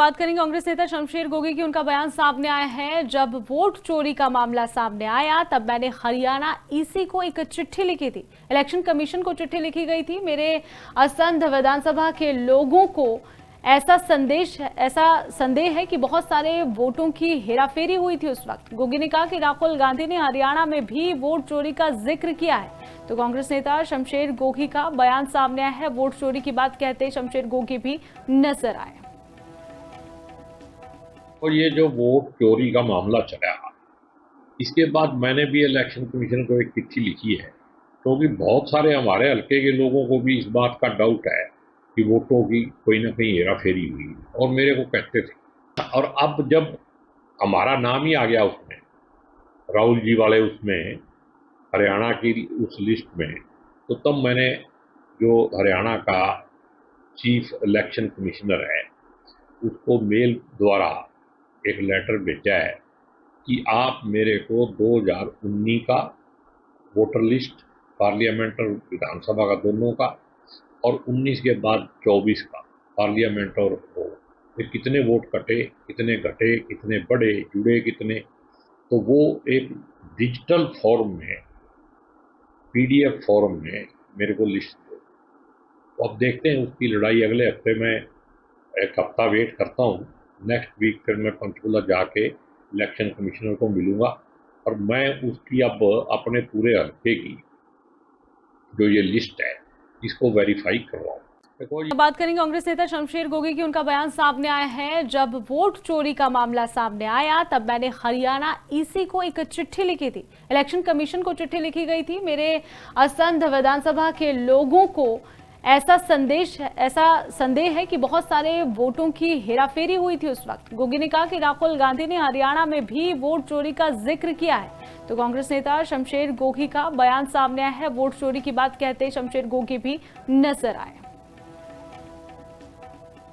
बात करेंगे कांग्रेस नेता शमशेर गोगी की। उनका बयान सामने आया है, जब वोट चोरी का मामला सामने आया तब मैंने हरियाणा ईसी को एक चिट्ठी लिखी थी। इलेक्शन कमीशन को चिट्ठी लिखी गई थी। मेरे असंध विधानसभा के लोगों को ऐसा संदेह है कि बहुत सारे वोटों की हेराफेरी हुई थी उस वक्त। गोगी ने कहा कि राहुल गांधी ने हरियाणा में भी वोट चोरी का जिक्र किया है। तो कांग्रेस नेता शमशेर गोगी का बयान सामने आया है। वोट चोरी की बात कहते शमशेर गोगी भी नजर आए। और ये जो वोट चोरी का मामला चला, इसके बाद मैंने भी इलेक्शन कमीशन को एक चिट्ठी लिखी है, क्योंकि बहुत सारे हमारे हल्के के लोगों को भी इस बात का डाउट है कि वोटों की कोई ना कहीं हेराफेरी हुई, और मेरे को कहते थे। और अब जब हमारा नाम ही आ गया उसमें, राहुल जी वाले उसमें, हरियाणा की उस लिस्ट में, तो तब मैंने जो हरियाणा का चीफ इलेक्शन कमिश्नर है उसको मेल द्वारा एक लेटर भेजा है कि आप मेरे को 2019 का वोटर लिस्ट, पार्लियामेंट और विधानसभा का दोनों का, और 19 के बाद 24 का पार्लियामेंट और वो, फिर कितने वोट कटे, कितने घटे, कितने बढ़े, जुड़े कितने, तो वो एक डिजिटल फॉर्म में, पीडीएफ फॉर्म में मेरे को लिस्ट दो। तो अब देखते हैं उसकी लड़ाई अगले हफ्ते में, एक हफ्ता वेट करता हूँ। नेक्स्ट वीक फिर मैं पंचकुला जाके इलेक्शन कमिश्नर को मिलूंगा और मैं उसकी अब अपने पूरे हल्के की जो ये लिस्ट है इसको वेरीफाई करवाऊँ। बात करेंगे कांग्रेस नेता शमशेर गोगी की। उनका बयान सामने आया है, जब वोट चोरी का मामला सामने आया तब मैंने हरियाणा ईसी को एक चिट्ठी लिखी थी। इलेक्शन कमीशन को चिट्ठी लिखी गई थी। मेरे असंध विधानसभा के लोगों को ऐसा संदेह है कि बहुत सारे वोटों की हेराफेरी हुई थी उस वक्त। गोगी ने कहा कि राहुल गांधी ने हरियाणा में भी वोट चोरी का जिक्र किया है। तो कांग्रेस नेता शमशेर गोगी का बयान सामने आया है। वोट चोरी की बात कहते शमशेर गोगी भी नजर आए।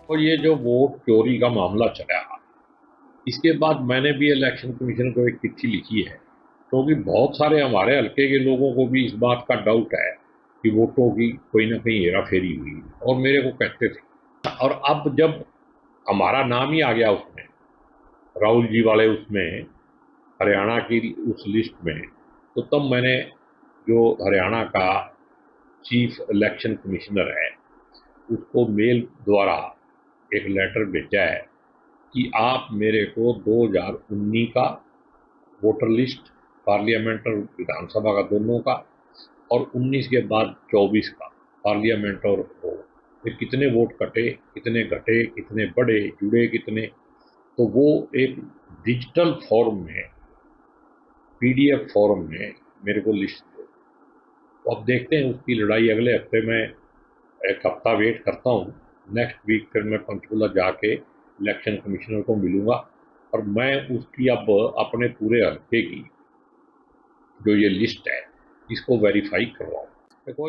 और ये जो वोट चोरी का मामला चला, इसके बाद मैंने भी इलेक्शन कमीशन को एक चिट्ठी लिखी है, क्योंकि बहुत सारे हमारे हल्के के लोगों को भी इस बात का डाउट है कि वोटों की कोई ना कहीं हेराफेरी हुई, और मेरे को कहते थे। और अब जब हमारा नाम ही आ गया उसमें, राहुल जी वाले उसमें, हरियाणा की उस लिस्ट में, तो तब मैंने जो हरियाणा का चीफ इलेक्शन कमिश्नर है उसको मेल द्वारा एक लेटर भेजा है कि आप मेरे को 2019 का वोटर लिस्ट, पार्लियामेंट और विधानसभा का दोनों का, और 19 के बाद 24 का पार्लियामेंट और वो, फिर कितने वोट कटे, कितने घटे, कितने बढ़े, जुड़े कितने, तो वो एक डिजिटल फॉर्म में, पीडीएफ फॉर्म में मेरे को लिस्ट दो। तो अब देखते हैं उसकी लड़ाई अगले हफ्ते में, एक हफ्ता वेट करता हूँ। नेक्स्ट वीक फिर मैं पंचकुला जाके इलेक्शन कमिश्नर को मिलूंगा और मैं उसकी अब अपने पूरे हल्के की जो ये लिस्ट है इसको वेरीफाई करवाऊँ। देखो